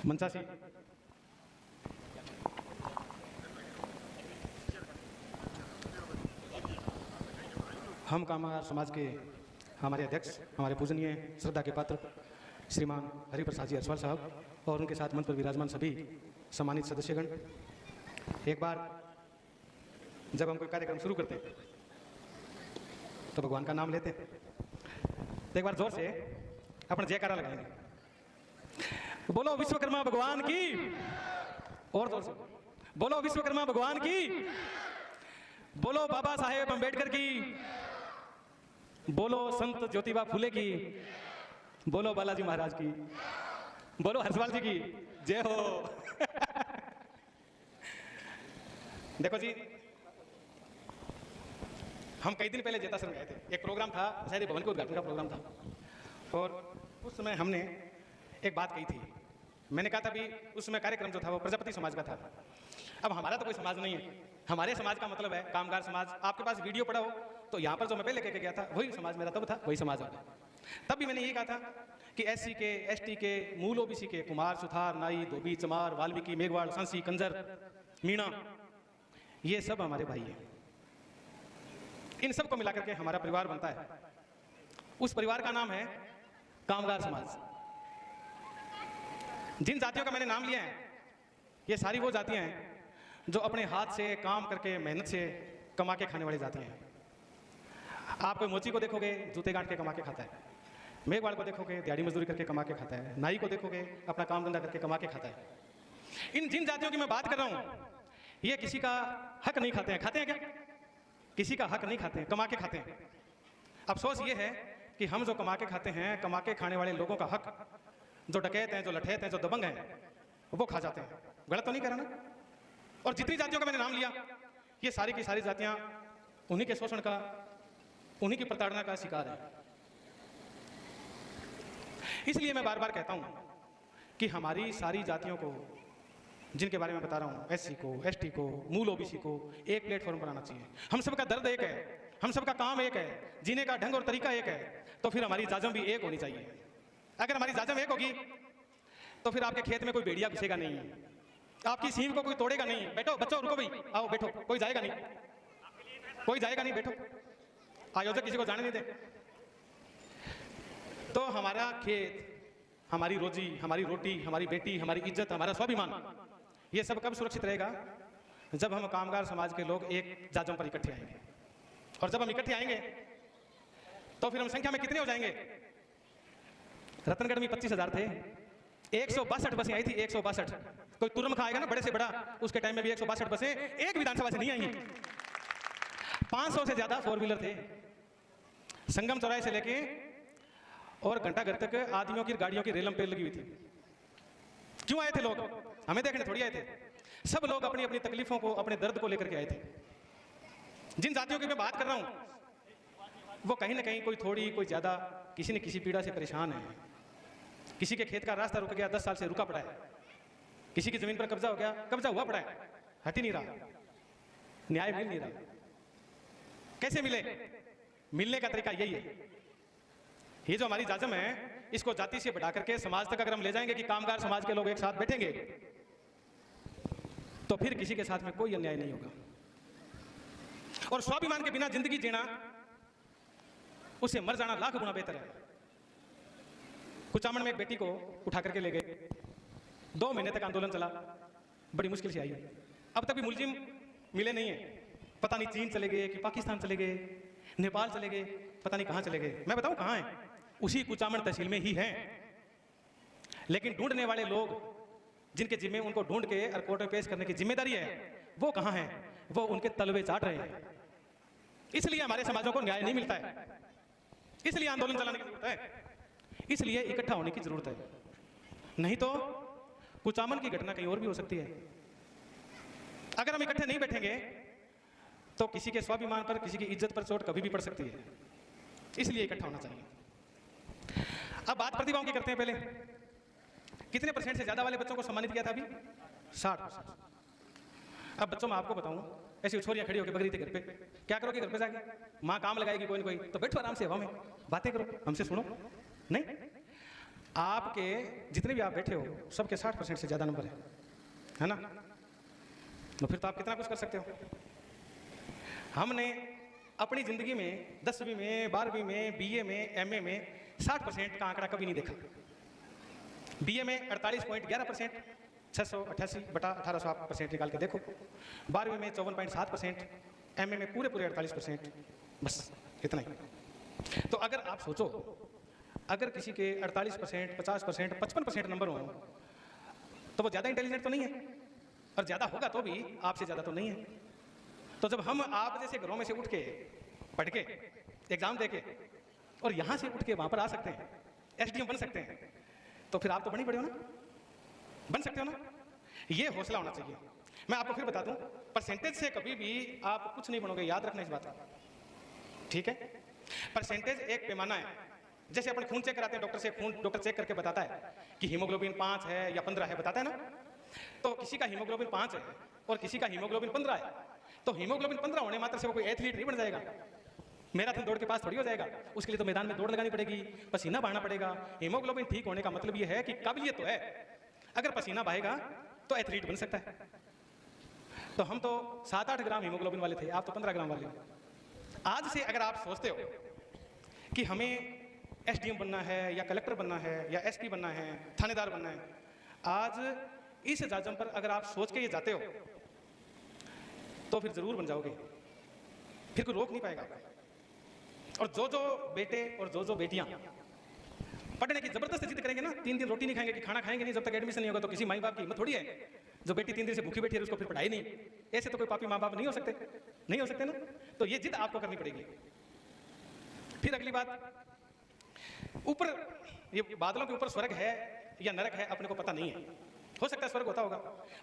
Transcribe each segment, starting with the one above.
मंचासी हम कामार समाज के हमारे अध्यक्ष, हमारे पूजनीय श्रद्धा के पात्र श्रीमान हरिप्रसाद जी असवाल साहब और उनके साथ मंच पर विराजमान सभी सम्मानित सदस्यगण, एक बार जब हम कोई कार्यक्रम शुरू करते हैं तो भगवान का नाम लेते हैं, तो एक बार जोर से अपना जयकारा लगाएंगे। बोलो विश्वकर्मा भगवान की, और जोर से बोलो विश्वकर्मा भगवान की, बोलो बाबा साहेब अंबेडकर की, बोलो संत ज्योतिबा फूले की, बोलो बालाजी महाराज की, बोलो हर्षपाल जी की जय हो। देखो जी, हम कई दिन पहले जेतासर गए थे, एक प्रोग्राम था, शायद भवन के उद्घाटन का प्रोग्राम था, और उस समय हमने एक बात कही थी। मैंने कहा था भी उस समय कार्यक्रम जो था वो प्रजापति समाज का था। अब हमारा तो कोई समाज नहीं है, हमारे समाज का मतलब है कामगार समाज। आपके पास वीडियो पड़ा हो तो यहाँ पर जो मैं पहले कह के गया था वही समाज मेरा तब था, वही समाज होगा। तब भी मैंने ये कहा था कि SC के, ST के, मूल OBC के, कुमार, सुथार, नाई, धोबी, चमार, वाल्मीकि, मेघवाड़, सांसी, कंजर, मीणा, ये सब हमारे भाई हैं। इन सबको मिलाकर के हमारा परिवार बनता है। उस परिवार का नाम है कामगार समाज। जिन जातियों का मैंने नाम लिया है, ये सारी वो जातियां हैं जो अपने हाथ से काम करके, मेहनत से कमा के खाने वाली जातियां हैं। आप कोई मोची को देखोगे जूते गांठ के कमा के खाता है, मेघवाड़ को देखोगे दिहाड़ी मजदूरी करके कमा के खाता है, नाई को देखोगे अपना काम धंधा करके कमा के खाता है। इन जिन जातियों की मैं बात कर रहा हूं, ये किसी का हक नहीं खाते हैं। खाते हैं क्या? किसी का हक नहीं खाते हैं, कमा के खाते हैं। अफसोस ये है कि हम जो कमा के खाते हैं, कमा के खाने वाले लोगों का हक जो डकैत हैं, जो लठैत हैं, जो दबंग हैं, वो खा जाते हैं। गलत तो नहीं कह रहा ना? और जितनी जातियों का मैंने नाम लिया, ये सारी की सारी जातियां उन्हीं के शोषण का, उन्हीं की प्रताड़ना का शिकार है। इसलिए मैं बार बार कहता हूं कि हमारी सारी जातियों को, जिनके बारे में बता रहा हूं, SC को, ST को, मूल OBC को एक प्लेटफॉर्म बनाना चाहिए। हम सबका दर्द एक है, हम सबका काम एक है, जीने का ढंग और तरीका एक है, तो फिर हमारी जाजम भी एक होनी चाहिए। अगर हमारी जाजम एक होगी तो फिर आपके खेत में कोई भेड़िया घुसेगा नहीं, आपकी सीम को कोई तोड़ेगा नहीं। बैठो बच्चों, रुको भाई, आओ बैठो, कोई जाएगा नहीं, कोई जाएगा नहीं, बैठो। आयोजक किसी को जाने नहीं दे। तो हमारा खेत, हमारी रोजी, हमारी रोटी, हमारी बेटी, हमारी इज्जत, हमारा स्वाभिमान, ये सब कब सुरक्षित रहेगा? जब हम कामगार समाज के लोग एक जाजम पर इकट्ठे आएंगे। और जब हम इकट्ठे आएंगे तो फिर हम संख्या में कितने हो जाएंगे? रतनगढ़ में 25,000 थे, 162 बसें आई थी, 162। कोई तुरम खाएगा ना बड़े से बड़ा, उसके टाइम में भी 162 बसें एक विधानसभा से नहीं आई। 500 से ज्यादा 4 व्हीलर थे। संगम चौराहे से लेके और घंटाघर तक आदमियों की गाड़ियों की रेलम पेल लगी हुई थी। क्यों आए थे लोग? हमें देखने थोड़ी आए थे। सब लोग अपनी अपनी तकलीफों को, अपने दर्द को लेकर के आए थे। जिन जातियों की मैं बात कर रहा हूं, वो कहीं ना कहीं, कोई थोड़ी, कोई ज्यादा, किसी न किसी पीड़ा से परेशान है। किसी के खेत का रास्ता रुक गया, 10 साल से रुका पड़ा है। किसी की जमीन पर कब्जा हो गया, कब्जा हुआ पड़ा है, हट ही नहीं रहा, न्याय मिल नहीं रहा। कैसे मिले? मिलने का तरीका यही है। ये जो हमारी जाजम है, इसको जाति से बढ़ा करके समाज तक अगर हम ले जाएंगे कि कामगार समाज के लोग एक साथ बैठेंगे, तो फिर किसी के साथ में कोई अन्याय नहीं होगा। और स्वाभिमान के बिना जिंदगी जीना, उसे मर जाना लाख गुना बेहतर है। कुचामन में एक बेटी को उठा करके ले गए, 2 महीने तक आंदोलन चला, बड़ी मुश्किल से आई। अब तक भी मुलजिम मिले नहीं है। पता नहीं चीन चले गए कि पाकिस्तान चले गए, नेपाल चले गए, पता नहीं कहां चले गए। मैं बताऊं कहां है? उसी कुचामन तहसील में ही हैं। लेकिन ढूंढने वाले लोग, जिनके जिम्मे उनको ढूंढ के और कोर्ट में पेश करने की जिम्मेदारी है, वो कहां हैं? वो उनके तलवे चाट रहे हैं। इसलिए हमारे समाजों को न्याय नहीं मिलता है, इसलिए आंदोलन चलाने की जरूरत है, इसलिए इकट्ठा होने की जरूरत है। नहीं तो कुचामन की घटना कहीं और भी हो सकती है। अगर हम इकट्ठे नहीं बैठेंगे तो किसी के स्वाभिमान पर, किसी की इज्जत पर चोट कभी भी पड़ सकती है। इसलिए इकट्ठा होना चाहिए। अब बात प्रतिभाओं की करते हैं। पहले कितने % से ज्यादा वाले बच्चों को सम्मानित किया था? अभी 60%। अब बच्चों मैं आपको बताऊं, ऐसी छोरियां खड़ी होकर बगरी थे घर पे, क्या करोगे घर पे जाके? माँ काम लगाएगी कोई ना कोई, तो बैठो आराम से हवा में, बातें करो, हमसे सुनो। नहीं, आपके जितने भी आप बैठे हो सबके 60% से ज़्यादा नंबर है ना? तो फिर तो आप कितना कुछ कर सकते हो। हमने अपनी ज़िंदगी में 10वीं में, 12वीं में, बीए में, एमए में 60% का आंकड़ा कभी नहीं देखा। बीए में 48.11%, 688/1800 आप परसेंट निकाल के देखो। 12वीं में 54.7%, एमए में पूरे 48%, बस इतना ही। तो अगर आप सोचो, अगर किसी के 48%, 50%, 55% नंबर हो तो वो ज़्यादा इंटेलिजेंट तो नहीं है, और ज़्यादा होगा तो भी आपसे ज़्यादा तो नहीं है। तो जब हम आप जैसे घरों में से उठ के पढ़ के एग्ज़ाम दे के और यहाँ से उठ के वहाँ पर आ सकते हैं, एसडीएम बन सकते हैं, तो फिर आप तो बन ही पड़े हो ना, बन सकते हो ना। ये हौसला होना चाहिए। मैं आपको फिर बता दूं, परसेंटेज से कभी भी आप कुछ नहीं बनोगे, याद रखना इस बात का, ठीक है? परसेंटेज एक पैमाना है। जैसे अपन खून चेक कराते हैं डॉक्टर से, खून डॉक्टर चेक करके बताता है कि हीमोग्लोबिन 5 है या 15 है, बताता है ना। तो किसी का हीमोग्लोबिन 5 है और किसी का हीमोग्लोबिन 15 है, तो हीमोग्लोबिन 15 होने मात्र से वो कोई एथलीट नहीं बन जाएगा, मैराथन दौड़ के पास थोड़ी हो जाएगा। उसके लिए तो मैदान में दौड़ लगानी पड़ेगी, पसीना बहाना पड़ेगा। हीमोग्लोबिन ठीक होने का मतलब ये है कि काबिलियत तो है, अगर पसीना बहेगा तो एथलीट बन सकता है। तो हम तो 7-8 ग्राम हीमोग्लोबिन वाले थे, आप तो 15 ग्राम वाले हो। आज से अगर आप सोचते हो कि हमें एसडीएम बनना है या कलेक्टर बनना है या एसपी बनना है, थानेदार बनना है, आज इस जाजम पर अगर आप सोच के ये जाते हो तो फिर जरूर बन जाओगे, फिर कोई रोक नहीं पाएगा। और जो जो बेटे और जो बेटियां पढ़ने की जबरदस्त जिद करेंगे ना, 3 दिन रोटी नहीं खाएंगे कि खाना खाएंगे नहीं जब तक एडमिशन नहीं होगा, तो किसी माई बाप की हिम्मत थोड़ी है। जो बेटी 3 दिन से भूखी बैठी है उसको फिर पढ़ाई नहीं, ऐसे तो कोई पापी माँ बाप नहीं हो सकते, नहीं हो सकते ना। तो ये जिद आपको करनी पड़ेगी। फिर अगली बात, ऊपर ये बादलों के ऊपर स्वर्ग है या नरक है अपने को पता नहीं है, हो सकता है स्वर्ग होता होगा,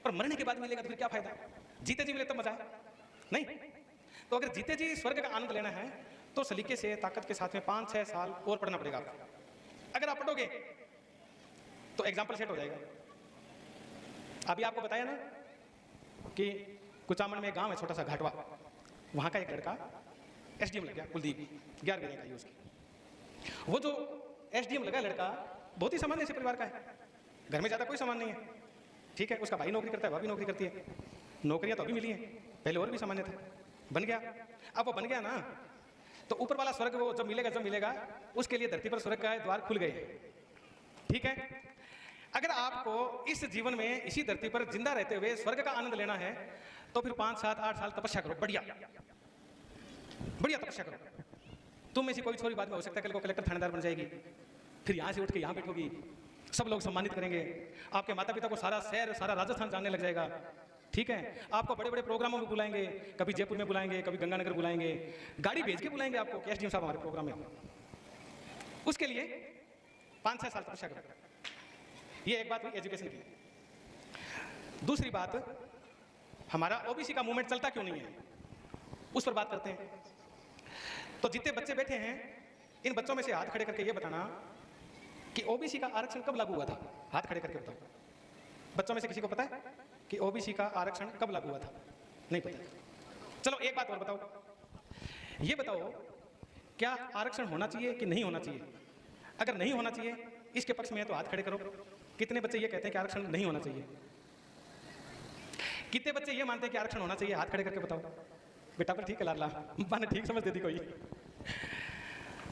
पर मरने के बाद मिलेगा तो फिर क्या फायदा? जीते जी मिले तो मजा है नहीं। तो अगर जीते जी स्वर्ग का आनंद लेना है तो सलीके से, ताकत के साथ में 5-6 साल और पढ़ना पड़ेगा आपको। अगर आप पढ़ोगे तो एग्जाम्पल सेट हो जाएगा। अभी आपको बताया ना कि कुचामन में गांव है छोटा सा घाटवा, वहां का एक लड़का एसडीएम लग गया, कुलदीप, 11वीं रैंक आई उसकी। वो जो एसडीएम लगा लड़का बहुत ही सामान्य से परिवार का है, घर में ज्यादा कोई सामान नहीं है, ठीक है। उसका भाई नौकरी करता है, वह भी नौकरी करती है, नौकरियां तो अभी मिली हैं, पहले और भी सामान्य था, बन गया। अब वो बन गया ना, तो ऊपर वाला स्वर्ग वो जब मिलेगा उसके लिए धरती पर स्वर्ग का द्वार खुल गए, ठीक है। अगर आपको इस जीवन में इसी धरती पर जिंदा रहते हुए स्वर्ग का आनंद लेना है तो फिर 5, 7, 8 साल तपस्या करो, बढ़िया बढ़िया तपस्या करो। तुम में से कोई छोरी बाद में हो सकता है कल को कलेक्टर थानेदार बन जाएगी, फिर यहाँ से उठ के यहाँ बैठोगी, सब लोग सम्मानित करेंगे, आपके माता पिता को सारा शहर सारा राजस्थान जानने लग जाएगा, ठीक है। आपको बड़े बड़े प्रोग्रामों में बुलाएंगे, कभी जयपुर में बुलाएंगे, कभी गंगानगर बुलाएंगे, गाड़ी भेज के बुलाएंगे आपको कि एसडीएम साहब हमारे प्रोग्राम में। उसके लिए 5-6 साल तपस्या करो। ये एक बात हुई एजुकेशन की। दूसरी बात, हमारा ओबीसी का मूवमेंट चलता क्यों नहीं है, उस पर बात करते हैं। तो जितने बच्चे बैठे हैं इन बच्चों में से हाथ खड़े करके ये बताना कि ओबीसी का आरक्षण कब लागू हुआ था, हाथ खड़े करके बताओ। बच्चों में से किसी को पता है कि ओबीसी का आरक्षण कब लागू हुआ था? नहीं पता। चलो एक बात और बताओ, ये बताओ क्या आरक्षण होना चाहिए कि नहीं होना चाहिए? अगर नहीं होना चाहिए इसके पक्ष में है तो हाथ खड़े करो। कितने बच्चे ये कहते हैं कि आरक्षण नहीं होना चाहिए? कितने बच्चे ये मानते हैं कि आरक्षण होना चाहिए? हाथ खड़े करके बताओ। बेटा पर ठीक है लाला, मैंने ठीक समझ दे दी कोई।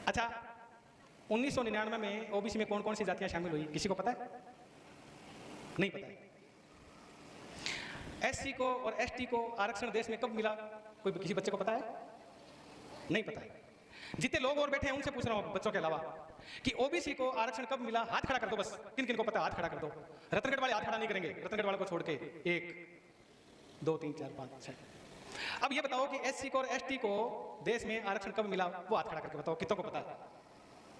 अच्छा, 1999 में ओबीसी में कौन कौन सी जातियां शामिल हुई, किसी को पता है? नहीं पता है। एससी को और एसटी को आरक्षण देश में कब मिला, कोई किसी बच्चे को पता है? नहीं पता है। जितने लोग और बैठे हैं उनसे पूछ रहा हूं बच्चों के अलावा कि ओबीसी को आरक्षण कब मिला, हाथ खड़ा कर दो बस। किन किन को पता है हाथ खड़ा कर दो। रतनगढ़ वाले हाथ खड़ा नहीं करेंगे, रतनगढ़ वाले को छोड़ के। 1 2 3 4 5 6। अब ये बताओ कि एससी को और एसटी को देश में आरक्षण कब मिला, वो हाथ खड़ा करके बताओ कितनों को पता है?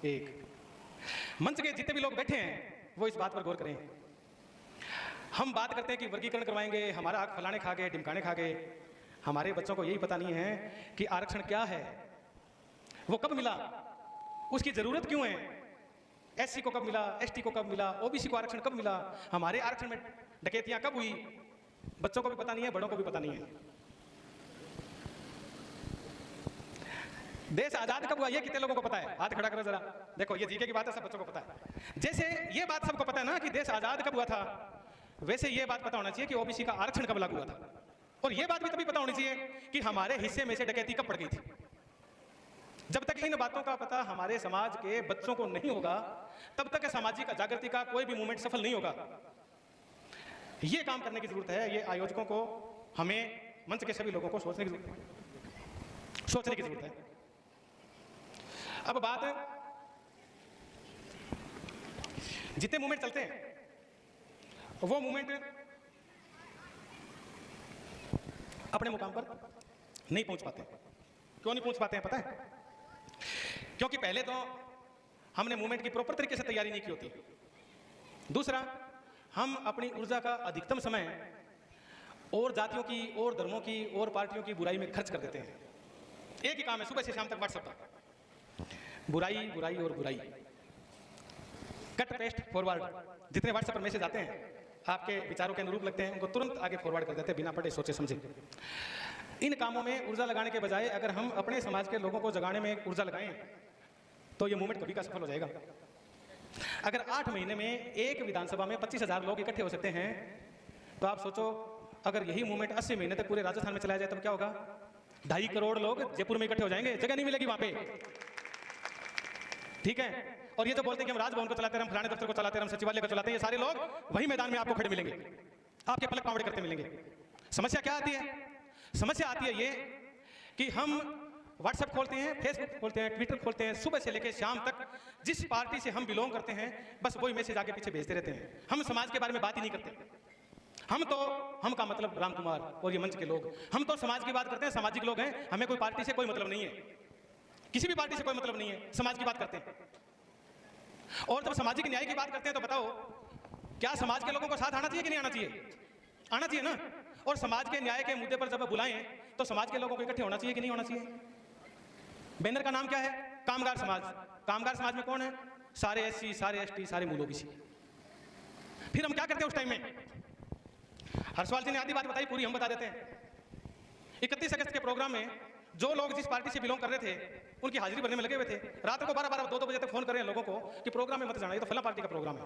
1। मंच के जितने भी लोग बैठे हैं वो इस बात पर गौर करें। हम बात करते हैं कि वर्गीकरण करवाएंगे, हमारा हक फलाने खा गए, ढिमकाने खा गए। हमारे बच्चों को यही पता नहीं है कि आरक्षण क्या है, वो कब मिला, उसकी जरूरत क्यों है, एससी को कब मिला, एसटी को कब मिला, ओबीसी को आरक्षण कब मिला, हमारे आरक्षण में डकैतियां कब हुई। बच्चों को भी पता नहीं है, बड़ों को भी पता नहीं है। देश आजाद कब हुआ ये कितने लोगों को पता है? हाथ खड़ा करो जरा। देखो ये जीके की बात है, सब बच्चों को पता है। जैसे ये बात सबको पता है ना कि देश आजाद कब हुआ था, वैसे ये बात पता होना चाहिए कि ओबीसी का आरक्षण कब लागू हुआ था। और ये बात भी तभी पता होनी चाहिए कि हमारे हिस्से में से डकैती कब पड़ गई थी। जब तक इन बातों का पता हमारे समाज के बच्चों को नहीं होगा, तब तक सामाजिक जागृति का कोई भी मूवमेंट सफल नहीं होगा। ये काम करने की जरूरत है। ये आयोजकों को, हमें, मंच के सभी लोगों को सोचने की जरूरत है। अब बात, जितने मूवमेंट चलते हैं वो मूवमेंट अपने मुकाम पर नहीं पहुंच पाते। क्यों नहीं पहुंच पाते हैं पता है? क्योंकि पहले तो हमने मूवमेंट की प्रॉपर तरीके से तैयारी नहीं की होती। दूसरा, हम अपनी ऊर्जा का अधिकतम समय और जातियों की और धर्मों की और पार्टियों की बुराई में खर्च कर देते हैं। एक ही काम है सुबह से शाम तक व्हाट्सएप पर बुराई बुराई और बुराई, कट पेस्ट फॉरवर्ड। जितने व्हाट्सएप पर मैसेज आते हैं आपके विचारों के अनुरूप लगते हैं, उनको तुरंत आगे फॉरवर्ड कर देते हैं बिना पढ़े सोचे समझे। इन कामों में ऊर्जा लगाने के बजाय अगर हम अपने समाज के लोगों को जगाने में ऊर्जा लगाएं तो ये मूवमेंट कभी का सफल हो जाएगा। अगर 8 महीने में एक विधानसभा में 25,000 लोग इकट्ठे हो सकते हैं, तो आप सोचो अगर यही मूवमेंट 80 महीने तक पूरे राजस्थान में चलाया जाए तब क्या होगा? 2.5 करोड़ लोग जयपुर में इकट्ठे हो जाएंगे, जगह नहीं मिलेगी वहां पे। ठीक है? और ये जो बोलते हैं कि हम राजभवन को चलाते हैं, हम फलाने दफ्तर को चलाते हैं, हम सचिवालय को चलाते हैं, ये सारे लोग वही मैदान में आपको खड़े मिलेंगे, आपके पलक पावड़े करते मिलेंगे। समस्या क्या आती है? समस्या आती है ये कि हम व्हाट्सएप खोलते हैं, फेसबुक खोलते हैं, ट्विटर खोलते हैं, सुबह से लेकर शाम तक जिस पार्टी से हम बिलोंग करते हैं बस वही मैसेज आगे पीछे भेजते रहते हैं। हम समाज के बारे में बात ही नहीं करते। हम का मतलब राम कुमार और ये मंच के लोग, हम तो समाज की बात करते हैं, सामाजिक लोग हैं, हमें कोई पार्टी से कोई मतलब नहीं है, किसी भी पार्टी से कोई मतलब नहीं है, समाज की बात करते हैं। और जब सामाजिक न्याय की बात करते हैं तो बताओ क्या समाज के लोगों को साथ आना चाहिए कि नहीं आना चाहिए? आना चाहिए ना। और समाज के न्याय के मुद्दे पर जब बुलाएं तो समाज के लोगों को इकट्ठे होना चाहिए कि नहीं होना चाहिए? बैनर का नाम क्या है? कामगार समाज। कामगार समाज में कौन है? सारे एससी, सारे एसटी, सारे मूल ओबीसी। फिर हम क्या करते हैं उस टाइम में? हर्षवाल जी ने आधी बात बताई, पूरी हम बता देते हैं। 31 अगस्त के प्रोग्राम में जो लोग जिस पार्टी से बिलोंग कर रहे थे उनकी हाजिरी भरने में लगे हुए थे। रात को 12-12, 2-2 बजे तक फोन कर रहे हैं लोगों को कि प्रोग्राम में मत जाना, ये तो फला पार्टी का प्रोग्राम है।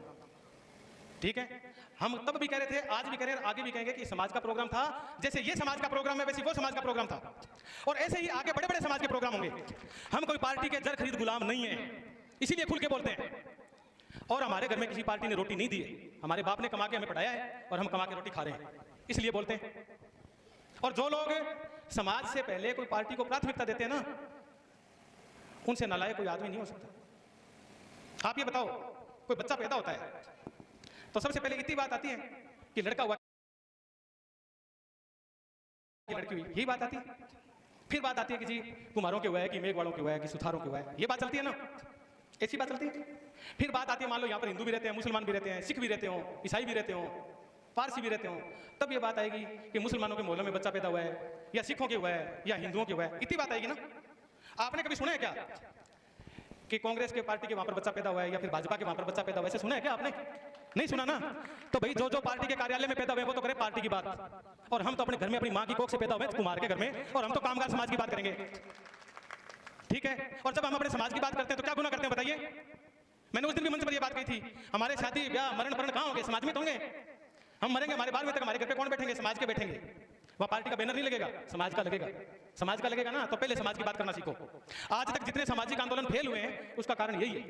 ठीक है? हम तब भी कह रहे थे, आज भी कह रहे हैं, आगे भी कहेंगे कि समाज का प्रोग्राम था। जैसे ये समाज का प्रोग्राम है वैसे वो समाज का प्रोग्राम था, और ऐसे ही आगे बड़े बड़े समाज के प्रोग्राम होंगे। हम कोई पार्टी के जर खरीद गुलाम नहीं है, इसीलिए खुल के बोलते हैं। और हमारे घर में किसी पार्टी ने रोटी नहीं दी है, हमारे बाप ने कमा के हमें पढ़ाया है और हम कमा के रोटी खा रहे हैं, इसलिए बोलते हैं। और जो लोग समाज से पहले कोई पार्टी को प्राथमिकता देते हैं ना, उनसे नालायक कोई आदमी नहीं हो सकता। आप ये बताओ, कोई बच्चा पैदा होता है तो सबसे पहले इतनी बात आती है कि लड़का हुआ कि लड़की हुई, यही बात आती है। फिर बात आती है कि जी कुम्हारों के हुआ है कि मेघवाड़ों के हुआ है कि सुथारों के हुआ है, ये बात चलती है ना, ऐसी बात चलती है। फिर बात आती है, मान लो यहाँ पर हिंदू भी रहते हैं, मुसलमान भी रहते हैं, सिख भी रहते हो, ईसाई भी रहते हो, पारसी भी रहते हो, तब ये बात आएगी कि मुसलमानों के मोहल्ले में बच्चा पैदा हुआ है या सिखों के हुआ है या हिंदुओं के हुआ है, इतनी बात आएगी ना। आपने कभी सुना है क्या कि कांग्रेस के पार्टी के वहां पर बच्चा पैदा हुआ है या फिर भाजपा के वहां पर बच्चा पैदा हुआ है? ऐसे सुना है क्या आपने? नहीं सुना ना। तो भाई जो जो पार्टी के कार्यालय में पैदा हुए वो तो करे पार्टी की बात, और हम तो अपने घर में अपनी माँ की कोख से पैदा हुए कुमार के घर में, और हम तो कामगार समाज की बात करेंगे। ठीक है? और जब हम अपने समाज की बात करते हैं तो क्या गुनाह करते हैं बताइए? मैंने उस दिन भी मंच पर यह बात कही थी, हमारे शादी ब्याह मरण परण कहाँ होंगे? समाज में तो होंगे। हम मरेंगे, हमारे बाल में तक हमारे घर पे कौन बैठेंगे? समाज के बैठेंगे। वहाँ पार्टी का बैनर नहीं लगेगा, समाज का लगेगा। समाज का लगेगा ना, तो पहले समाज की बात करना सीखो। आज तक जितने सामाजिक आंदोलन फेल हुए हैं उसका कारण यही है,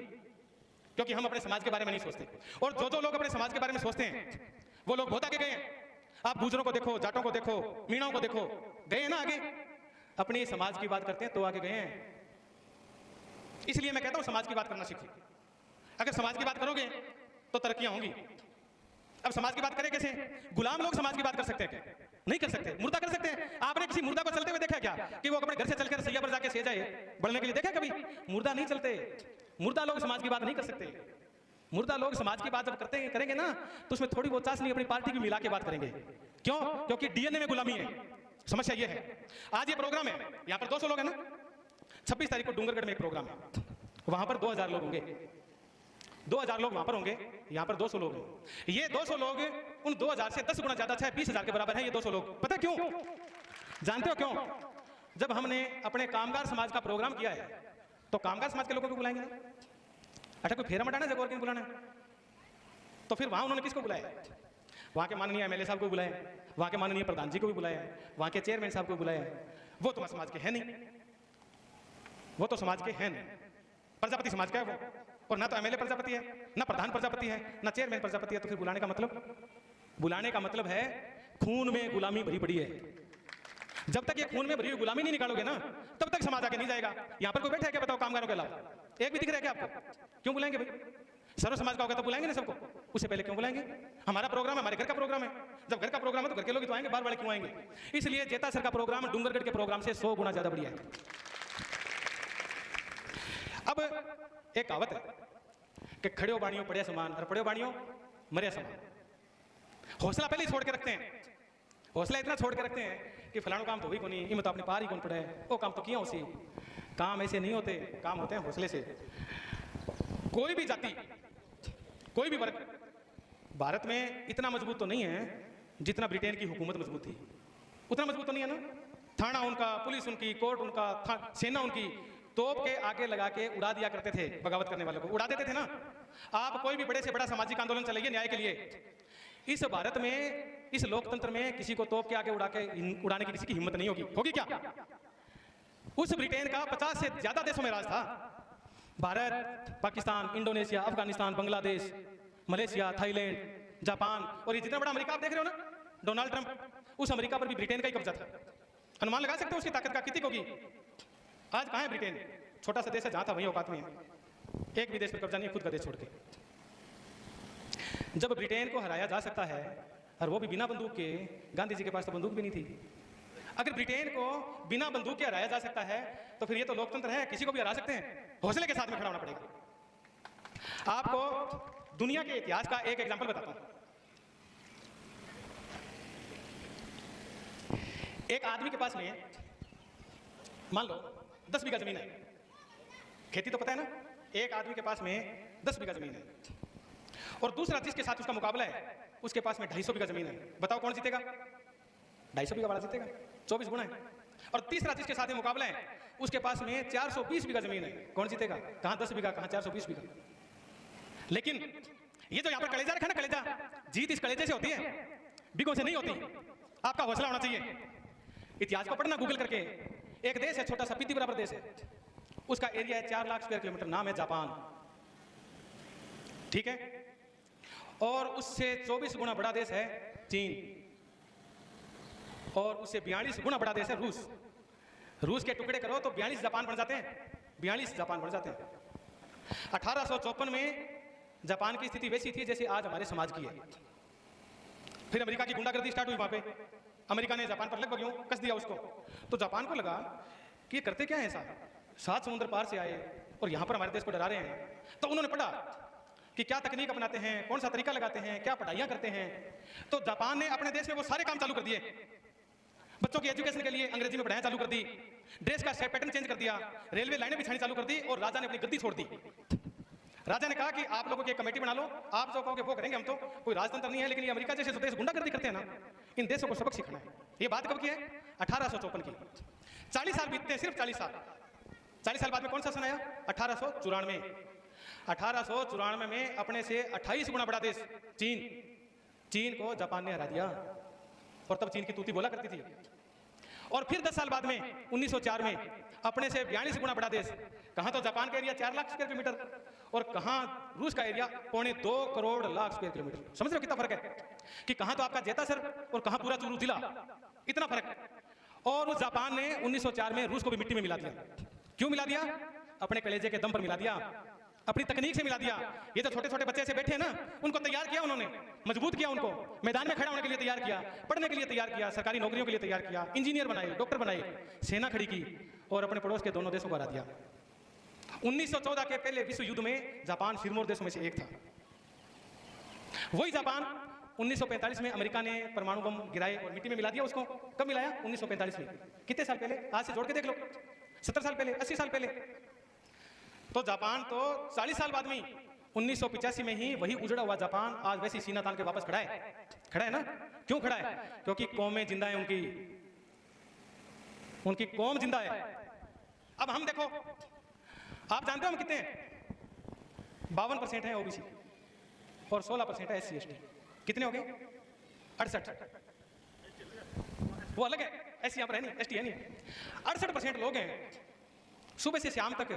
क्योंकि हम अपने समाज के बारे में नहीं सोचते। और जो जो लोग अपने समाज के बारे में सोचते हैं वो लोग बहुत आगे गए हैं। आप गुजरों को देखो, जाटों को देखो, मीणाओं को देखो, गए हैं ना आगे। अपनी समाज की बात करते हैं तो आगे गए हैं। इसलिए मैं कहता हूं समाज की बात करना सीखो। अगर समाज की बात करोगे तो तरक्कियां होंगी। अब समाज की बात करें कैसे? गुलाम लोग समाज की बात कर सकते हैं क्या? नहीं कर सकते। मुर्दा कर सकते हैं। आपने किसी मुर्दा को चलते हुए देखा क्या कि वो अपने घर से चलकर सैया पर जाके सो जाए बढ़ने के लिए? देखा कभी? मुर्दा नहीं चलते। मुर्दा लोग समाज की बात नहीं कर सकते। मुर्दा लोग समाज की बात जब करते करेंगे ना तो उसमें थोड़ी बहुत चाशनी अपनी पार्टी की मिला के बात करेंगे। क्यों? क्योंकि डीएनए में गुलामी है। समस्या ये है। आज ये प्रोग्राम है, यहाँ पर 200 लोग हैं ना। 26 तारीख को डूंगरगढ़ में एक प्रोग्राम है, वहां पर 2000 लोग होंगे। 2000 लोग वहां पर होंगे, यहाँ पर 200 लोग हैं। ये 200 लोग उन 2000 से 10 गुना ज्यादा, 20,000 के बराबर है ये 200 लोग। पता क्यों? जानते हो क्यों? जब हमने अपने कामगार समाज का प्रोग्राम किया है तो कामगार समाज के लोगों को बुलाएंगे ना। अच्छा कोई फेरा मटाना जगह और कहीं बुलाना है, तो फिर वहां उन्होंने किसको बुलाया? वहां के माननीय एमएलए साहब को बुलाया, वहां के माननीय प्रधान जी को भी बुलाया, वहां के चेयरमैन साहब को बुलाया। वो तो समाज के हैं नहीं, वो तो समाज के हैं नहीं, प्रजापति समाज का है वो, और ना तो एमएलए प्रजापति है, ना प्रधान प्रजापति है, ना चेयरमैन प्रजापति है। तो फिर बुलाने का मतलब है खून में गुलामी भरी पड़ी है। जब तक ये खून में भरी हुई गुलामी नहीं निकालोगे ना, तब तक समाज आगे नहीं जाएगा। यहां पर कोई बैठा है क्या बताओ कामगारों के अलावा? एक भी दिख रहा है क्या आपको? क्यों बुलाएंगे भाई? सर्व समाज का होगा तो बुलाएंगे ना सबको, उससे पहले क्यों बुलाएंगे? हमारा प्रोग्राम है, हमारे घर का प्रोग्राम है। जब घर का प्रोग्राम है तो घर के लोग तो आएंगे, बाहर वाले क्यों आएंगे? इसलिए जेता सर का प्रोग्राम डूंगरगढ़ के प्रोग्राम से 100 गुना ज्यादा बढ़िया है। अब एक कहावत है कि खड़े बाणियों पड़े समान और पड़े बाणियों मरे समान। हौसला पहले ही छोड़ के रखते हैं, हौसला इतना छोड़ के रखते हैं कि फलाना काम तो हुई कोनी, इनमें तो अपने पार ही कौन पड़े, वो काम तो किया उसी। काम ऐसे नहीं होते, काम होते हैं हौसले से। कोई भी जाति, कोई भी वर्ग भारत में इतना मजबूत तो नहीं है जितना ब्रिटेन की हुकूमत मजबूत थी। उतना मजबूत तो नहीं है ना। थाना उनका, पुलिस उनकी, कोर्ट उनका, सेना उनकी, तोप के आगे लगा के उड़ा दिया करते थे, बगावत करने वालों को उड़ा देते थे ना। आप कोई भी बड़े से बड़ा सामाजिक आंदोलन चलाइए न्याय के लिए, इस भारत में, इस लोकतंत्र में किसी को तोप के आगे उड़ाने की किसी की हिम्मत नहीं होगी। होगी क्या? उस ब्रिटेन का 50 से ज्यादा देशों में राज था। Bharat, Pakistan, Indonesia, Afghanistan, Bangladesh, Malaysia, Thailand, Japan, और ये जितना बड़ा अमेरिका आप देख रहे हो ना, डोनाल्ड ट्रंप, उस अमेरिका पर भी ब्रिटेन का ही कब्जा था। अनुमान लगा सकते हो उसकी ताकत का कितनी होगी? आज कहां है ब्रिटेन? छोटा सा देश है, जहां था वहीं औकात में है। एक भी देश पर कब्जा नहीं, खुद का देश छोड़ के। जब ब्रिटेन को हराया जा सकता है, और वो भी बिना बंदूक के, गांधी जी के पास तो बंदूक भी नहीं थी, अगर ब्रिटेन को बिना बंदूक के हराया जा सकता है तो फिर ये तो लोकतंत्र है, किसी को भी हरा सकते हैं। हौसले के साथ में खड़ा होना पड़ेगा। आपको दुनिया के इतिहास का एक एग्जांपल बताता हूं। एक आदमी के पास में मान लो 10 बीघा जमीन है, खेती तो पता है ना। एक आदमी के पास में 10 बीघा जमीन है, और दूसरा जिसके साथ उसका मुकाबला है उसके पास में 250 बीघा जमीन है। बताओ कौन जीतेगा? 250 बीघा वाला जीतेगा, 24 गुना है। और तीसरा जिसके साथ मुकाबला है उसके पास में 420 बीघा जमीन है, कौन जीतेगा? कहां 10 बीघा, कहां 420 बीघा। लेकिन ये जो यहां पर कलेजा रखा ना, कलेजा, जीत इस कलेजे से होती है, बीघों से नहीं होती। आपका हौसला होना चाहिए। इतिहास को पढ़ना गूगल करके। एक देश है छोटा सा, पीती बराबर देश है, उसका एरिया है 4 लाख स्क्वायर किलोमीटर, नाम है जापान, ठीक है। और उससे 24 गुना बड़ा देश है चीन, और उससे 42 गुना बड़ा देश है रूस। रूस के टुकड़े करो तो 42 जापान बन जाते हैं, 42 जापान बन जाते हैं। 1854 में जापान की स्थिति वैसी थी जैसे आज हमारे समाज की है। फिर अमेरिका की गुंडागर्दी स्टार्ट हुई वहां पे, अमेरिका ने जापान पर लगभग यूं कस दिया उसको। तो जापान को लगा कि ये करते क्या है ऐसा, 7 समुद्र पार से आए और यहां पर हमारे देश को डरा रहे हैं। तो उन्होंने पढ़ा कि क्या तकनीक अपनाते हैं, कौन सा तरीका लगाते हैं, क्या पढ़ाइयाँ करते हैं। तो जापान ने अपने देश में वो सारे काम चालू कर दिए। बच्चों की एजुकेशन के लिए अंग्रेजी में पढ़ाइयाँ चालू कर दी, ड्रेस का पैटर्न चेंज कर दिया, रेलवे लाइनें बिछानी चालू कर दी, और राजा ने अपनी गद्दी छोड़ दी। राजा ने कहा कि आप लोगों की एक कमेटी बना लो, आप जो कहोगे वो करेंगे, हम तो कोई राजतंत्र नहीं है। लेकिन ये अमेरिका जैसे देश गुंडागर्दी करते हैं ना, इन देशों को सबक सीखना है। ये बात कब की है? 1854 की। 40 साल बीतते हैं, सिर्फ 40 साल। 40 साल बाद में कौन सा सन आया? 1894। 1894 में अपने से 28 गुना बड़ा देश चीन को जापान ने हरा दिया, और तब चीन की तूती बोला करती थी। और फिर 10 साल बाद में 1904 में अपने से 42 गुना बड़ा देश, कहां तो जापान का एरिया 4 लाख स्क्वायर किलोमीटर, और कहां रूस का area 2.25 crore lakh square kilometre. समझ रहे हो कितना फर्क है कि कहां तो आपका जेतासर और कहां पूरा चूरू जिला, इतना फर्क। और उस जापान ने 1904 में रूस को भी मिट्टी में मिला दिया। क्यों मिला दिया? अपने कलेजे के दम पर मिला दिया, अपनी तकनीक से मिला दिया। ये जो छोटे छोटे बच्चे से बैठे हैं ना, उनको तैयार किया उन्होंने, मजबूत किया उनको, मैदान में खड़ा होने के लिए तैयार किया, पढ़ने के लिए तैयार किया, सरकारी नौकरियों के लिए तैयार किया, इंजीनियर बनाए, डॉक्टर बनाए, सेना खड़ी की, और अपने पड़ोस के दोनों देशों को हरा दिया। 1914 के पहले विश्व युद्ध में जापान सिरमौर देशों में से एक था। वही जापान 1945 में अमेरिका ने परमाणु बम गिराए और मिट्टी में मिला दिया उसको। कब मिलाया? 1945 में। कितने साल पहले? आज से जोड़ के देख लो, 70 साल पहले, 80 साल पहले। तो जापान तो 40 साल बाद में 1985 में ही वही उजड़ा हुआ जापान आज वैसी सीना तान के वापस खड़ा है ना। क्यों खड़ा है? क्योंकि कौमें जिंदा है, उनकी कौम जिंदा है। अब हम देखो, आप जानते हो हम कितने हैं? 52% है ओबीसी और 16% है SC ST। कितने हो गए? 68। वो अलग है, SC यहाँ पर है नहीं, ST है नहीं। 68% लोग हैं, सुबह से शाम तक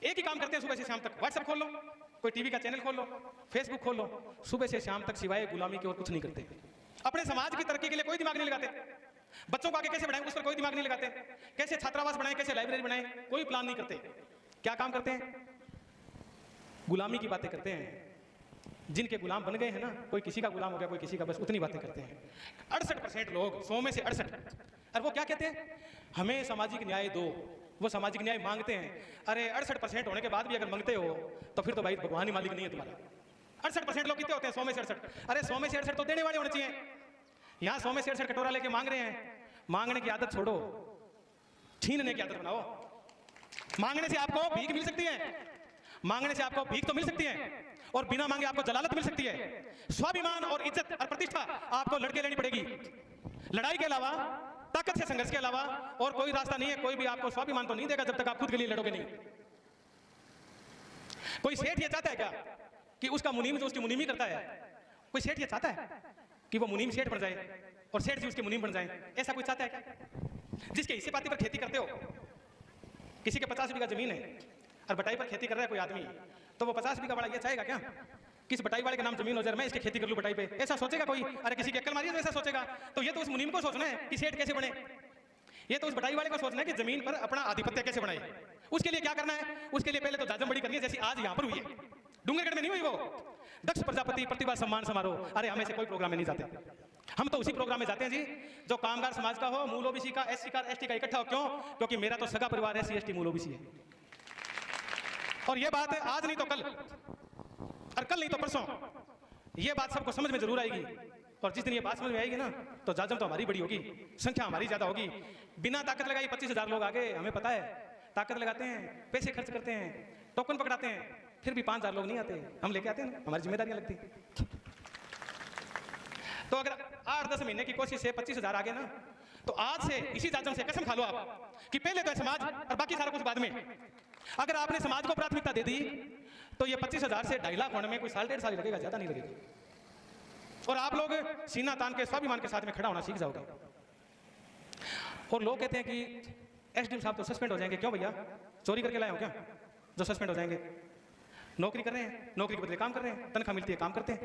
एक ही काम करते हैं। सुबह से शाम तक व्हाट्सएप खोल लो, कोई टीवी का चैनल खोल लो, फेसबुक खोल लो, सुबह से शाम तक सिवाय गुलामी के और कुछ नहीं करते। अपने समाज की तरक्की के लिए कोई दिमाग नहीं लगाते। बच्चों को आगे कैसे बढ़ाएं उस पर कोई दिमाग नहीं लगाते। कैसे छात्रावास बनाएं, कैसे लाइब्रेरी बनाएं, कोई प्लान नहीं करते। क्या काम करते हैं? गुलामी की बातें करते हैं। जिनके गुलाम बन गए हैं ना, कोई किसी का गुलाम हो गया, कोई किसी का, बस उतनी बातें करते हैं। 68% लोग, 100 में से 68। और वो क्या कहते हैं? हमें सामाजिक न्याय दो। वो सामाजिक न्याय मांगते हैं। अरे 68% होने के बाद भी अगर मांगते हो तो फिर तो भाई भगवान ही मालिक नहीं है तुम्हारा। 68% लोग कितने होते हैं? 100 में से 68। अरे 100 में से 68 तो देने वाले होने चाहिए। यहाँ 100 में से 68 कटोरा लेके मांग रहे हैं। मांगने की आदत छोड़ो, छीनने की आदत बनाओ। मांगने से आपको भीख मिल सकती है, मांगने से आपको भीख तो मिल सकती है, और बिना मांगे आपको जलालत मिल सकती है। स्वाभिमान और इज्जत और प्रतिष्ठा आपको लड़के लेनी पड़ेगी। लड़ाई के अलावा, ताकत से संघर्ष के अलावा और कोई रास्ता नहीं है। कोई भी आपको स्वाभिमान तो नहीं देगा जब तक आप खुद के लिए लड़ोगे नहीं। कोई सेठ ये चाहता है क्या कि उसका मुनीम जो उसकी मुनीमी करता है? कोई सेठ ये चाहता है कि वो मुनीम सेठ बन जाए और सेठ जी उसके मुनीम बन जाए? ऐसा कोई चाहता है क्या? जिसके हिस्से पाती पर खेती करते हो, किसी के 50 बीघा जमीन है और बटाई पर खेती कर रहा है कोई आदमी, तो वो 50 बीघा वाला ये चाहेगा क्या किस बटाई वाले के नाम जमीन हो जाए, मैं इसकी खेती कर लूं बटाई पे? ऐसा सोचेगा कोई? अरे किसी की अक्ल मारी है तो ऐसा सोचेगा। तो ये तो उस मुनीम को सोचना है कि सेठ कैसे बने। ये तो उस बटाई वाले को सोचना है कि जमीन पर अपना आधिपत्य कैसे बनाए। उसके लिए क्या करना है? उसके लिए पहले तो जाजम बड़ी करनी है, जैसी आज यहाँ पर हुई है। डूंगरगढ़ में नहीं हुई वो दक्ष प्रजापति प्रतिभा सम्मान समारोह। अरे हमें से कोई प्रोग्राम में नहीं जाते, हम तो उसी प्रोग्राम में जाते हैं जी जो कामगार समाज का हो, मूल ओबीसी का, SC का, ST का इकट्ठा हो। क्यों? क्योंकि मेरा तो सगा परिवार SC ST मूल ओबीसी है। और ये बात आज नहीं तो कल, और कल नहीं तो परसों ये बात सबको समझ में जरूर आएगी। और जिस दिन ये बात समझ में आएगी ना, तो जाजम तो हमारी बड़ी होगी, संख्या हमारी ज्यादा होगी। बिना ताकत लगाई 25,000 लोग आगे, हमें पता है। ताकत लगाते हैं, पैसे खर्च करते हैं, टोकन पकड़ाते हैं, फिर भी 5,000 लोग नहीं आते। हम लेके आते हैं ना, हमारी जिम्मेदारियां लगती। तो अगर 8-10 महीने की कोशिश से 25,000 आगे ना, तो आज से इसी जाजम से कसम खा लो आप कि पहले तो समाज और बाकी सारा कुछ बाद में। अगर आपने समाज को प्राथमिकता दे दी तो ये 25,000 से 2.5 लाख होने में कोई साल 1.5 साल लगेगा, ज्यादा नहीं लगेगा। और आप लोग सीना तान के स्वाभिमान के साथ में खड़ा होना सीख जाओगे। और लोग कहते हैं कि SDM साहब तो सस्पेंड हो जाएंगे। क्यों भैया, चोरी करके लाए हो क्या जो सस्पेंड हो जाएंगे? नौकरी कर रहे हैं, नौकरी के बदले काम कर रहे हैं, तनख्वाह मिलती है, काम करते हैं।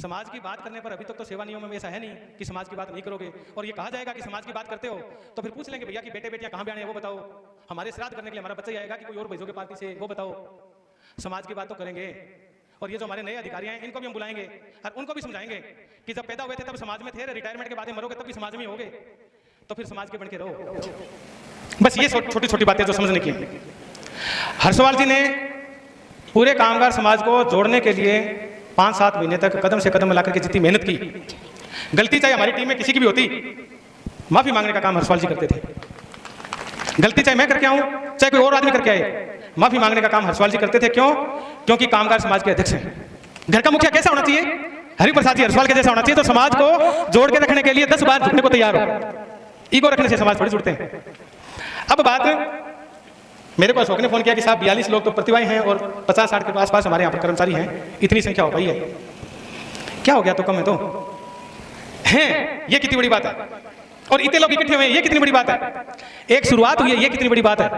समाज की बात करने पर अभी तक तो सेवा नियम में ऐसा है नहीं कि समाज की बात नहीं करोगे। और ये कहा जाएगा कि समाज की बात करते हो तो फिर पूछ लेंगे भैया कि बेटे बेटियां कहाँ बयाने हैं वो बताओ, हमारे श्राद्ध करने के लिए हमारा बच्चा ही आएगा कि कोई और भेजोगे पार्टी से वो बताओ। समाज की बात तो करेंगे। और ये जो हमारे नए अधिकारी हैं इनको भी हम बुलाएंगे और उनको भी समझाएंगे कि जब पैदा हुए थे तब समाज में थे, रिटायरमेंट के बाद मरोगे तब भी समाज में होगे, तो फिर समाज के बन के रहो। बस ये छोटी छोटी बातें जो समझने की। हर्षवाल जी ने पूरे कामगार समाज को जोड़ने के लिए 5-7 महीने तक कदम से कदम मिलाकर के जितनी मेहनत की, गलती चाहे हमारी टीम में किसी की भी होती, माफी मांगने का काम हर्षवाल जी करते थे। गलती चाहे मैं करके आऊं चाहे कोई और आदमी करके आए, माफी मांगने का काम हर्षवाल जी करते थे। क्यों? क्योंकि कामगार समाज के अध्यक्ष हैं। घर का मुखिया कैसा होना चाहिए? हरिप्रसाद जी हर्षवाल के जैसा होना चाहिए, तो समाज को जोड़ के रखने के लिए 10 बार झुकने को तैयार हो। ईगो रखने से समाज थोड़ी जुड़ते हैं। अब बात, मेरे को अशोक ने फोन किया कि साहब 42 लोग तो प्रतिभाएं हैं और 50-60 के आसपास हमारे यहाँ पर कर्मचारी हैं, इतनी संख्या हो पाई है, क्या हो गया? तो कम है तो हैं, ये कितनी बड़ी बात है। और इतने लोग इकट्ठे हुए हैं, ये कितनी बड़ी बात है। एक शुरुआत हुई है, ये कितनी बड़ी बात है।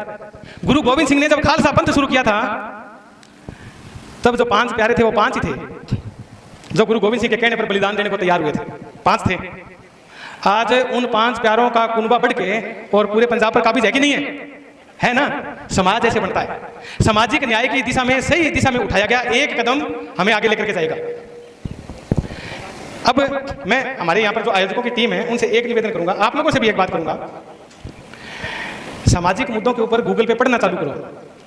गुरु गोविंद सिंह ने जब खालसा पंथ शुरू किया था तब जो 5 प्यारे थे वो 5 ही थे जो गुरु गोविंद सिंह के कहने पर बलिदान देने को तैयार हुए थे, 5 थे। आज उन 5 प्यारों का कुनबा बढ़ के और पूरे पंजाब पर काबिज है कि नहीं है ना? समाज ऐसे बनता है। सामाजिक न्याय की दिशा में, सही दिशा में उठाया गया एक कदम हमें आगे लेकर के जाएगा। अब मैं हमारे यहाँ पर जो आयोजकों की टीम है उनसे एक निवेदन करूंगा, आप लोगों से भी एक बात करूंगा। सामाजिक मुद्दों के ऊपर गूगल पे पढ़ना चालू करो,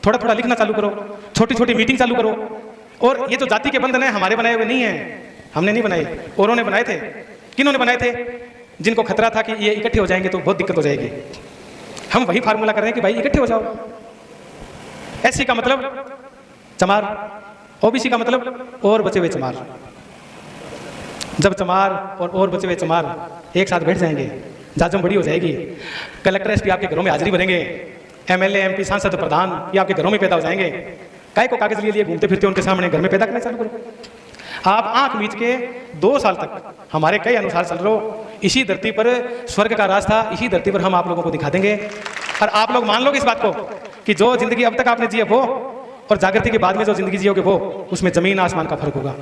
थोड़ा थोड़ा लिखना चालू करो, छोटी छोटी मीटिंग चालू करो। और ये जो जाति के बंधन है हमारे बनाए हुए नहीं है, हमने नहीं बनाए, औरों ने बनाए थे। किन्होंने बनाए थे? जिनको खतरा था कि ये इकट्ठे हो जाएंगे तो बहुत दिक्कत हो जाएगी। हम वही फार्मूला कर रहे हैं कि भाई इकट्ठे हो जाओ। SC का मतलब चमार, OBC का मतलब और बचे हुए चमार। जब चमार और बचे हुए चमार एक साथ बैठ जाएंगे, जाजम बड़ी हो जाएगी। कलेक्टर SP आपके घरों में हाजिरी भरेंगे, MLA MP सांसद प्रधान ये आपके घरों में पैदा हो जाएंगे। काय को कागज लिए घूमते फिरते उनके सामने घर में पैदा करना चालू करो। आप आंख मीच के 2 साल तक हमारे कई अनुसार चल रहे हो। इसी धरती पर स्वर्ग का रास्ता, इसी धरती पर हम आप लोगों को दिखा देंगे और आप लोग मान लोगे इस बात को कि जो जिंदगी अब तक आपने जी है वो और जागृति के बाद में जो जिंदगी जियोगे वो, उसमें जमीन आसमान का फर्क होगा।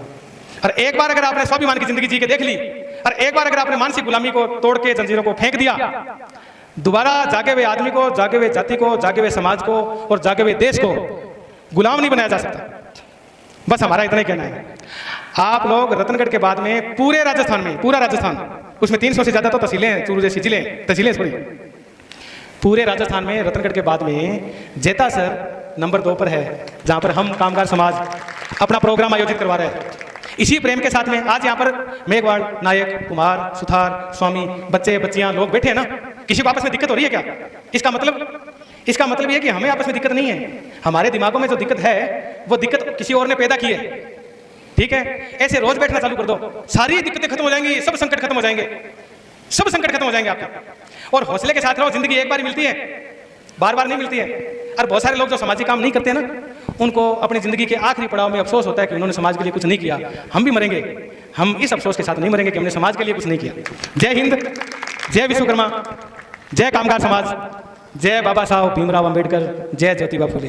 और एक बार अगर आपने स्वाभिमान की जिंदगी जी के देख ली और एक बार अगर आपने मानसिक गुलामी को तोड़ के जंजीरों को फेंक दिया, दोबारा जागे हुए आदमी को, जागे हुए जाति को, जागे हुए समाज को और जागे हुए देश को गुलाम नहीं बनाया जा सकता। बस हमारा इतना ही कहना है। आप लोग रतनगढ़ के बाद में पूरे राजस्थान में, पूरा राजस्थान, उसमें 300 से ज्यादा तो तहसीलें, चूरू जैसी तहसीलें सॉरी, पूरे राजस्थान में रतनगढ़ के बाद में जेतासर नंबर 2 पर है, जहां पर हम कामगार समाज अपना प्रोग्राम आयोजित करवा रहे हैं। इसी प्रेम के साथ में आज यहाँ पर मेघवाड़, नायक, कुमार, सुथार, स्वामी, बच्चे बच्चियां लोग बैठे हैं ना। किसी को आपस में दिक्कत हो रही है क्या? इसका मतलब ये कि हमें आपस में दिक्कत नहीं है। हमारे दिमागों में जो दिक्कत है वो दिक्कत किसी और ने पैदा की है। ठीक है, ऐसे रोज बैठना चालू कर दो, सारी दिक्कतें खत्म हो जाएंगी, सब संकट खत्म हो जाएंगे, सब संकट खत्म हो जाएंगे आपके। और हौसले के साथ रहो, जिंदगी एक बार ही मिलती है, बार बार नहीं मिलती है। और बहुत सारे लोग जो सामाजिक काम नहीं करते हैं ना, उनको अपनी जिंदगी के आखिरी पड़ाव में अफसोस होता है कि उन्होंने समाज के लिए कुछ नहीं किया। हम भी मरेंगे, हम इस अफसोस के साथ नहीं मरेंगे कि हमने समाज के लिए कुछ नहीं किया। जय हिंद, जय विश्वकर्मा, जय कामगार समाज, जय बाबा साहब भीमराव अंबेडकर, जय ज्योतिबा फुले।